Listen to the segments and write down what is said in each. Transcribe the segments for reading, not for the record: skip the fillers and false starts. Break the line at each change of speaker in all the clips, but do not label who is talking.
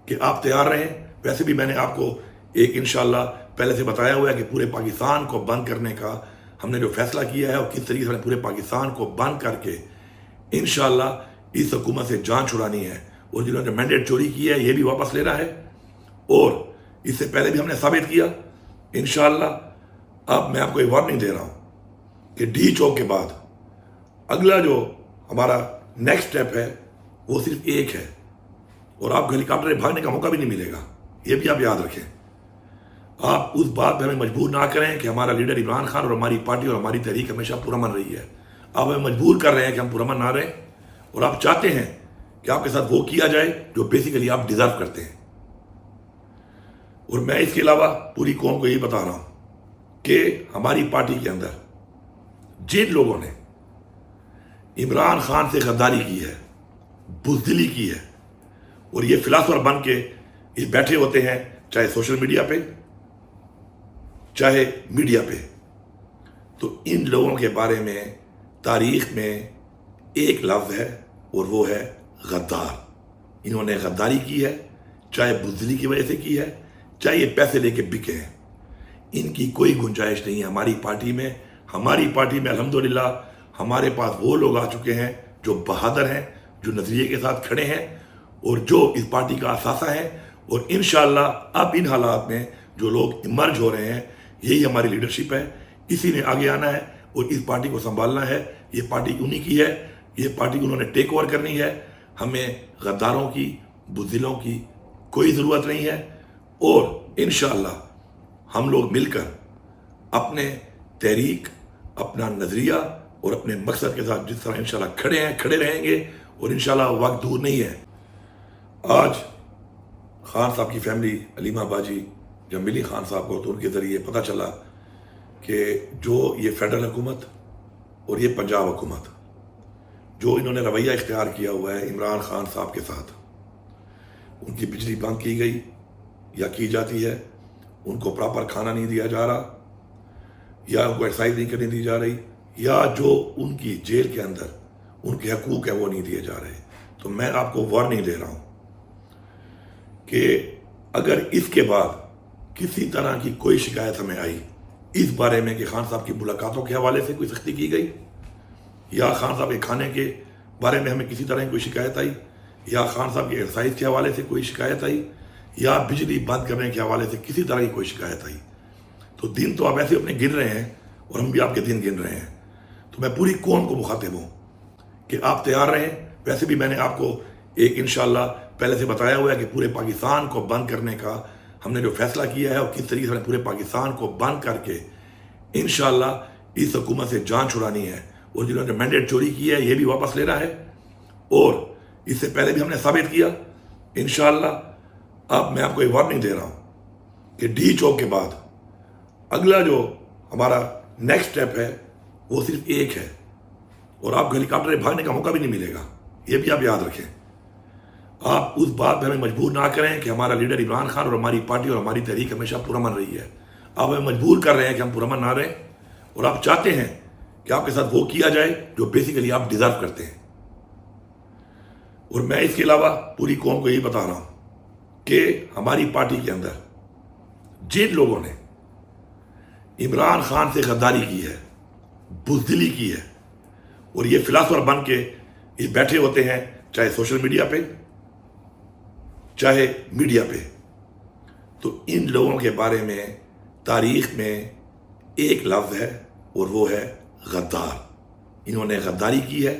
کہ آپ تیار رہیں. ویسے بھی میں نے آپ کو ایک انشاءاللہ پہلے سے بتایا ہوا ہے کہ پورے پاکستان کو بند کرنے کا ہم نے جو فیصلہ کیا ہے اور کس طریقے سے ہم نے پورے پاکستان کو بند کر کے انشاءاللہ اس حکومت سے جان چھڑانی ہے. اور جنہوں نے مینڈیٹ چوری کی ہے یہ بھی واپس لینا ہے. اور اس سے پہلے بھی ہم نے ثابت کیا انشاءاللہ. اب میں آپ کو ایک وارننگ دے رہا ہوں کہ ڈی چوک کے بعد اگلا جو ہمارا نیکسٹ سٹیپ ہے وہ صرف ایک ہے اور آپ کو ہیلی کاپٹر سے بھاگنے کا موقع بھی نہیں ملے گا. یہ بھی آپ یاد رکھیں. آپ اس بات پہ ہمیں مجبور نہ کریں کہ ہمارا لیڈر عمران خان اور ہماری پارٹی اور ہماری تحریک ہمیشہ پرامن رہی ہے. آپ ہمیں مجبور کر رہے ہیں کہ ہم پرامن نہ رہیں اور آپ چاہتے ہیں کہ آپ کے ساتھ وہ کیا جائے جو بیسیکلی آپ ڈیزرو کرتے ہیں. اور میں اس کے علاوہ پوری قوم کو یہی بتا رہا ہوں کہ ہماری پارٹی کے اندر جن لوگوں نے عمران خان سے غداری کی ہے، بزدلی کی ہے اور یہ فلاسفر بن کے یہ بیٹھے ہوتے ہیں چاہے سوشل میڈیا پہ چاہے میڈیا پہ، تو ان لوگوں کے بارے میں تاریخ میں ایک لفظ ہے اور وہ ہے غدار. انہوں نے غداری کی ہے، چاہے بزدلی کی وجہ سے کی ہے چاہے یہ پیسے لے کے بکے ہیں. ان کی کوئی گنجائش نہیں ہے ہماری پارٹی میں. ہماری پارٹی میں الحمدللہ ہمارے پاس وہ لوگ آ چکے ہیں جو بہادر ہیں، جو نظریے کے ساتھ کھڑے ہیں اور جو اس پارٹی کا اثاثہ ہے. اور انشاءاللہ اب ان حالات میں جو لوگ ایمرج ہو رہے ہیں یہی ہماری لیڈرشپ ہے. اسی نے آگے آنا ہے اور اس پارٹی کو سنبھالنا ہے. یہ پارٹی انہی کی ہے، یہ پارٹی انہوں نے ٹیک اوور کرنی ہے. ہمیں غداروں کی، بزدلوں کی کوئی ضرورت نہیں ہے. اور انشاءاللہ ہم لوگ مل کر اپنے تحریک، اپنا نظریہ اور اپنے مقصد کے ساتھ جس طرح انشاءاللہ کھڑے ہیں کھڑے رہیں گے. اور انشاءاللہ وقت دور نہیں ہے. آج خان صاحب کی فیملی علیمہ باجی جب ملی خان صاحب کو تو ان کے ذریعے پتہ چلا کہ جو یہ فیڈرل حکومت اور یہ پنجاب حکومت جو انہوں نے رویہ اختیار کیا ہوا ہے عمران خان صاحب کے ساتھ، ان کی بجلی بند کی گئی یا کی جاتی ہے، ان کو پراپر کھانا نہیں دیا جا رہا، یا ان کو ایکسرسائز نہیں کرنے دی جا رہی، یا جو ان کی جیل کے اندر ان کے حقوق ہیں وہ نہیں دیے جا رہے. تو میں آپ کو وارننگ دے رہا ہوں کہ اگر اس کے بعد کسی طرح کی کوئی شکایت ہمیں آئی اس بارے میں کہ خان صاحب کی ملاقاتوں کے حوالے سے کوئی سختی کی گئی، یا خان صاحب کے کھانے کے بارے میں ہمیں کسی طرح کی کوئی شکایت آئی، یا خان صاحب کی ایکسرسائز کے حوالے سے کوئی شکایت آئی، یا بجلی بند کرنے کے حوالے سے کسی طرح کی کوئی شکایت آئی، تو دن تو آپ ایسے اپنے گن رہے ہیں اور ہم بھی آپ کے دن گن رہے ہیں. تو میں پوری قوم کو مخاطب ہوں کہ آپ تیار رہیں. ویسے بھی میں نے آپ کو ایک انشاءاللہ پہلے سے بتایا ہوا ہے کہ پورے پاکستان کو بند کرنے کا ہم نے جو فیصلہ کیا ہے اور کس طریقے سے ہم نے پورے پاکستان کو بند کر کے انشاءاللہ اس حکومت سے جان چھڑانی ہے. اور جنہوں نے مینڈیٹ چوری کی ہے یہ بھی واپس لینا ہے. اور اس سے پہلے بھی ہم نے ثابت کیا انشاءاللہ. اب میں آپ کو ایک وارننگ دے رہا ہوں کہ ڈی چوک کے بعد اگلا جو ہمارا نیکسٹ سٹیپ ہے وہ صرف ایک ہے اور آپ کو ہیلی کاپٹر سے بھاگنے کا موقع بھی نہیں ملے گا. یہ بھی آپ یاد رکھیں. آپ اس بات پہ ہمیں مجبور نہ کریں کہ ہمارا لیڈر عمران خان اور ہماری پارٹی اور ہماری تحریک ہمیشہ پرامن رہی ہے. آپ ہمیں مجبور کر رہے ہیں کہ ہم پرامن نہ رہیں اور آپ چاہتے ہیں کہ آپ کے ساتھ وہ کیا جائے جو بیسیکلی آپ ڈیزرو کرتے ہیں. اور میں اس کے علاوہ پوری قوم کو یہی بتا رہا ہوں کہ ہماری پارٹی کے اندر جن لوگوں نے عمران خان سے غداری کی ہے، بزدلی کی ہے اور یہ فلاسفر بن کے یہ بیٹھے ہوتے ہیں چاہے سوشل میڈیا پہ چاہے میڈیا پہ، تو ان لوگوں کے بارے میں تاریخ میں ایک لفظ ہے اور وہ ہے غدار. انہوں نے غداری کی ہے،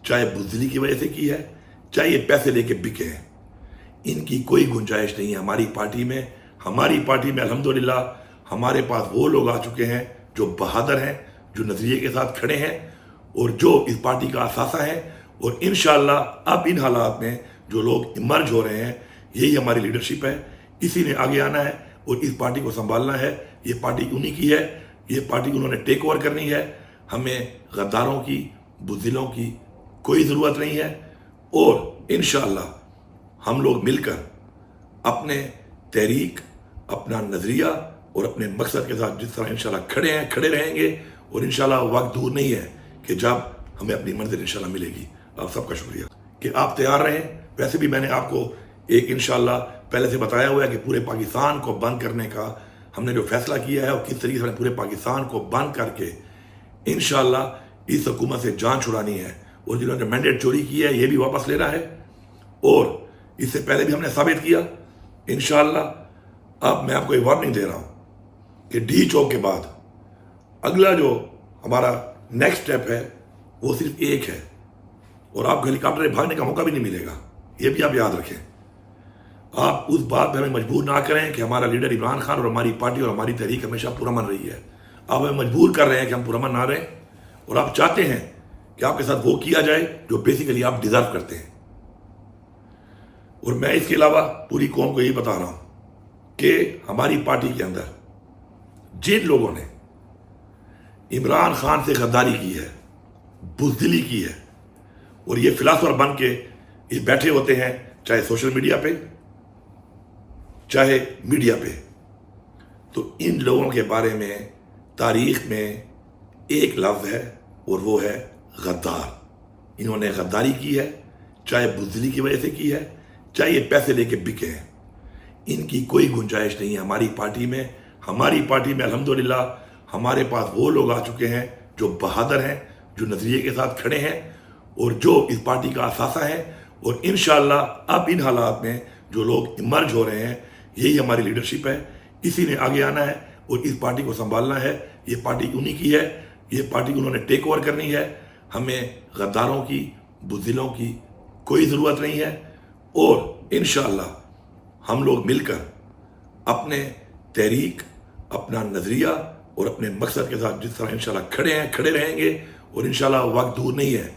چاہے بزدلی کی وجہ سے کی ہے چاہے یہ پیسے لے کے بکے ہیں. ان کی کوئی گنجائش نہیں ہے ہماری پارٹی میں. ہماری پارٹی میں الحمدللہ ہمارے پاس وہ لوگ آ چکے ہیں جو بہادر ہیں، جو نظریے کے ساتھ کھڑے ہیں اور جو اس پارٹی کا اثاثہ ہے. اور انشاءاللہ اب ان حالات میں جو لوگ ایمرج ہو رہے ہیں یہی ہماری لیڈرشپ ہے. اسی نے آگے آنا ہے اور اس پارٹی کو سنبھالنا ہے. یہ پارٹی انہی کی ہے، یہ پارٹی انہوں نے ٹیک اوور کرنی ہے. ہمیں غداروں کی، بزدلوں کی کوئی ضرورت نہیں ہے. اور انشاءاللہ ہم لوگ مل کر اپنے تحریک، اپنا نظریہ اور اپنے مقصد کے ساتھ جس طرح انشاءاللہ کھڑے ہیں کھڑے رہیں گے. اور انشاءاللہ وقت دور نہیں ہے کہ جب ہمیں اپنی منزل انشاءاللہ ملے گی. آپ سب کا شکریہ کہ آپ تیار رہیں. ویسے بھی میں نے آپ کو ایک انشاءاللہ پہلے سے بتایا ہوا ہے کہ پورے پاکستان کو بند کرنے کا ہم نے جو فیصلہ کیا ہے اور کس طریقے سے ہم نے پورے پاکستان کو بند کر کے انشاءاللہ اس حکومت سے جان چھڑانی ہے، اور جنہوں نے مینڈیٹ چوری کی ہے یہ بھی واپس لینا ہے، اور اس سے پہلے بھی ہم نے ثابت کیا انشاءاللہ۔ اب میں آپ کو ایک وارننگ دے رہا ہوں کہ ڈی چوک کے بعد اگلا جو ہمارا نیکسٹ سٹیپ ہے وہ صرف ایک ہے، اور آپ کو ہیلی کاپٹر سے بھاگنے کا موقع بھی نہیں ملے گا، یہ بھی آپ یاد رکھیں۔ آپ اس بات پہ ہمیں مجبور نہ کریں کہ ہمارا لیڈر عمران خان اور ہماری پارٹی اور ہماری تحریک ہمیشہ پرامن رہی ہے۔ آپ ہمیں مجبور کر رہے ہیں کہ ہم پرامن نہ رہیں، اور آپ چاہتے ہیں کہ آپ کے ساتھ وہ کیا جائے جو بیسیکلی آپ ڈیزرو کرتے ہیں۔ اور میں اس کے علاوہ پوری قوم کو یہی بتا رہا ہوں کہ ہماری پارٹی کے اندر جن لوگوں نے عمران خان سے غداری کی ہے، بزدلی کی ہے، اور یہ فلاسفر بن کے یہ بیٹھے ہوتے ہیں چاہے سوشل میڈیا پہ چاہے میڈیا پہ، تو ان لوگوں کے بارے میں تاریخ میں ایک لفظ ہے اور وہ ہے غدار۔ انہوں نے غداری کی ہے، چاہے بزدلی کی وجہ سے کی ہے، چاہے یہ پیسے لے کے بکے ہیں، ان کی کوئی گنجائش نہیں ہے ہماری پارٹی میں۔ ہماری پارٹی میں الحمدللہ ہمارے پاس وہ لوگ آ چکے ہیں جو بہادر ہیں، جو نظریے کے ساتھ کھڑے ہیں، اور جو اس پارٹی کا اثاثہ ہے، اور انشاءاللہ اب ان حالات میں جو لوگ ایمرج ہو رہے ہیں یہی ہماری لیڈرشپ ہے، اسی نے آگے آنا ہے اور اس پارٹی کو سنبھالنا ہے۔ یہ پارٹی انہی کی ہے، یہ پارٹی انہوں نے ٹیک اوور کرنی ہے۔ ہمیں غداروں کی، بزدلوں کی کوئی ضرورت نہیں ہے، اور انشاءاللہ ہم لوگ مل کر اپنے تحریک، اپنا نظریہ اور اپنے مقصد کے ساتھ جس طرح انشاءاللہ کھڑے ہیں، کھڑے رہیں گے، اور انشاءاللہ وقت دور نہیں ہے